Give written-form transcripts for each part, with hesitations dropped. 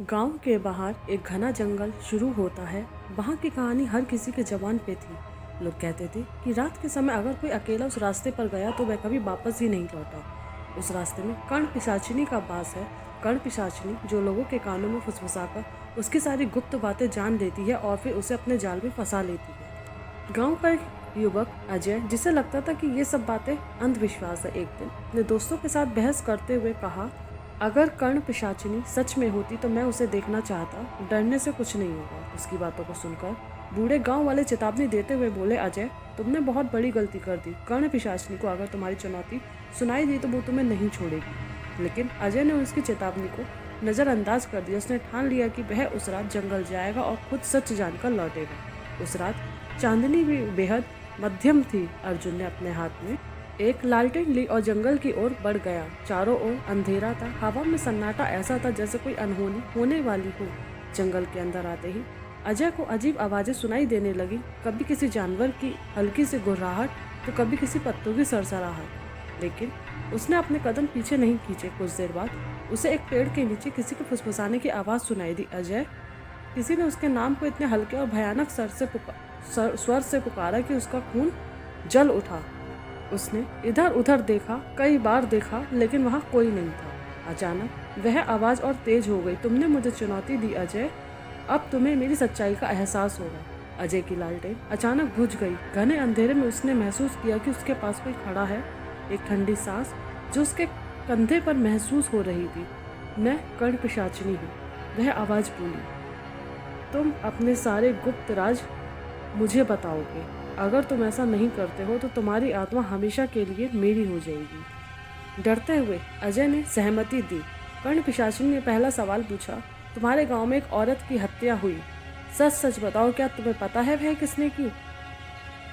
गांव के बाहर एक घना जंगल शुरू होता है। वहाँ की कहानी हर किसी के जबान पे थी। लोग कहते थे कि रात के समय अगर कोई अकेला उस रास्ते पर गया तो वह कभी वापस ही नहीं लौटा। उस रास्ते में कर्ण पिशाचिनी का वास है। कर्ण पिशाचिनी जो लोगों के कानों में फुसफुसाकर उसकी सारी गुप्त बातें जान देती है और फिर उसे अपने जाल में फंसा लेती है। गांव का एक युवक अजय, जिसे लगता था कि ये सब बातें अंधविश्वास है, एक दिन अपने दोस्तों के साथ बहस करते हुए कहा, अगर कर्ण पिशाचिनी सच में होती तो मैं उसे देखना चाहता। डरने से कुछ नहीं होगा। उसकी बातों को सुनकर बूढ़े गांव वाले चेतावनी देते हुए बोले, अजय, तुमने बहुत बड़ी गलती कर दी। कर्ण पिशाचिनी को अगर तुम्हारी चुनौती सुनाई दी तो वो तुम्हें नहीं छोड़ेगी। लेकिन अजय ने उसकी चेतावनी को नज़रअंदाज कर दिया। उसने ठान लिया कि वह उस रात जंगल जाएगा और खुद सच जानकर लौटेगा। उस रात चांदनी भी बेहद मध्यम थी। अर्जुन ने अपने हाथ में एक लालटेन ली और जंगल की ओर बढ़ गया। चारों ओर अंधेरा था। हवा में सन्नाटा ऐसा था जैसे कोई अनहोनी होने वाली हो। जंगल के अंदर आते ही अजय को अजीब आवाजें सुनाई देने लगी। कभी किसी जानवर की हल्की सी गुर्राहट तो कभी किसी पत्तों की सरसराहट। लेकिन उसने अपने कदम पीछे नहीं खींचे। कुछ देर बाद उसे एक पेड़ के नीचे किसी को फुसफुसाने की आवाज़ सुनाई दी। अजय, किसी ने उसके नाम को इतने हल्के और भयानक स्वर से पुकारा कि उसका खून जल उठा। उसने इधर उधर देखा, कई बार देखा, लेकिन वहाँ कोई नहीं था। अचानक वह आवाज़ और तेज हो गई। तुमने मुझे चुनौती दी अजय, अब तुम्हें मेरी सच्चाई का एहसास होगा। अजय की लालटेन अचानक बुझ गई। घने अंधेरे में उसने महसूस किया कि उसके पास कोई खड़ा है। एक ठंडी सांस जो उसके कंधे पर महसूस हो रही थी। मैं कर्ण पिशाचिनी हूँ, वह आवाज़ बोली। तुम अपने सारे गुप्त राज मुझे बताओगे। अगर तुम ऐसा नहीं करते हो तो तुम्हारी आत्मा हमेशा के लिए मेरी हो जाएगी। डरते हुए अजय ने सहमति दी। कर्ण पिशाचिनी ने पहला सवाल पूछा, तुम्हारे गांव में एक औरत की हत्या हुई, सच सच बताओ, क्या तुम्हें पता है वह किसने की?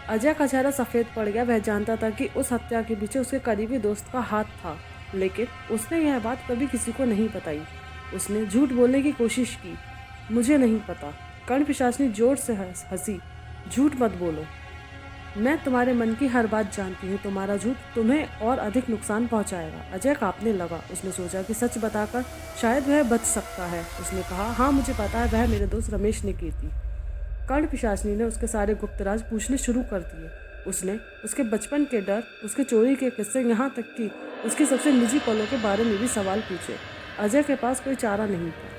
अजय का चेहरा सफ़ेद पड़ गया। वह जानता था कि उस हत्या के पीछे उसके करीबी दोस्त का हाथ था, लेकिन उसने यह बात कभी किसी को नहीं बताई। उसने झूठ बोलने की कोशिश की। मुझे नहीं पता। कर्ण पिशाचिनी जोर से हंसी। झूठ मत बोलो, मैं तुम्हारे मन की हर बात जानती हूँ। तुम्हारा झूठ तुम्हें और अधिक नुकसान पहुँचाएगा। अजय कांपने लगा। उसने सोचा कि सच बताकर शायद वह बच सकता है। उसने कहा, हाँ मुझे पता है, वह मेरे दोस्त रमेश ने की थी। कर्ण पिशाचिनी ने उसके सारे गुप्त राज पूछने शुरू कर दिए। उसने उसके बचपन के डर, उसके चोरी के किस्से, यहाँ तक कि उसकी सबसे निजी पलों के बारे में भी सवाल पूछे। अजय के पास कोई चारा नहीं था।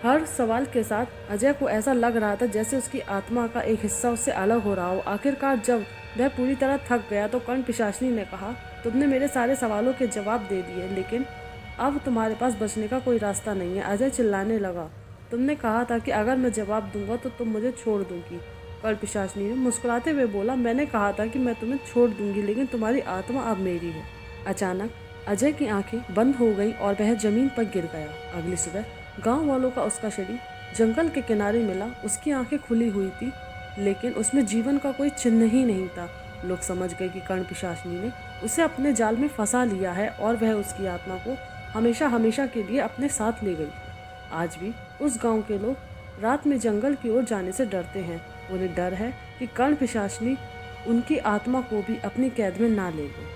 हर सवाल के साथ अजय को ऐसा लग रहा था जैसे उसकी आत्मा का एक हिस्सा उससे अलग हो रहा हो। आखिरकार जब वह पूरी तरह थक गया तो कर्ण पिशाचिनी ने कहा, तुमने मेरे सारे सवालों के जवाब दे दिए, लेकिन अब तुम्हारे पास बचने का कोई रास्ता नहीं है। अजय चिल्लाने लगा। तुमने कहा था कि अगर मैं जवाब दूंगा तो तुम मुझे छोड़ दोगी। कर्ण पिशाचिनी ने मुस्कुराते हुए बोला, मैंने कहा था कि मैं तुम्हें छोड़ दूंगी, लेकिन तुम्हारी आत्मा अब मेरी है। अचानक अजय की आंखें बंद हो गईं और वह जमीन पर गिर गया। अगली सुबह गांव वालों का उसका शरीर जंगल के किनारे मिला। उसकी आंखें खुली हुई थी, लेकिन उसमें जीवन का कोई चिन्ह ही नहीं था। लोग समझ गए कि कर्ण पिशाचिनी ने उसे अपने जाल में फंसा लिया है और वह उसकी आत्मा को हमेशा हमेशा के लिए अपने साथ ले गई। आज भी उस गांव के लोग रात में जंगल की ओर जाने से डरते हैं। उन्हें डर है कि कर्ण पिशाचिनी उनकी आत्मा को भी अपनी कैद में ना ले गए।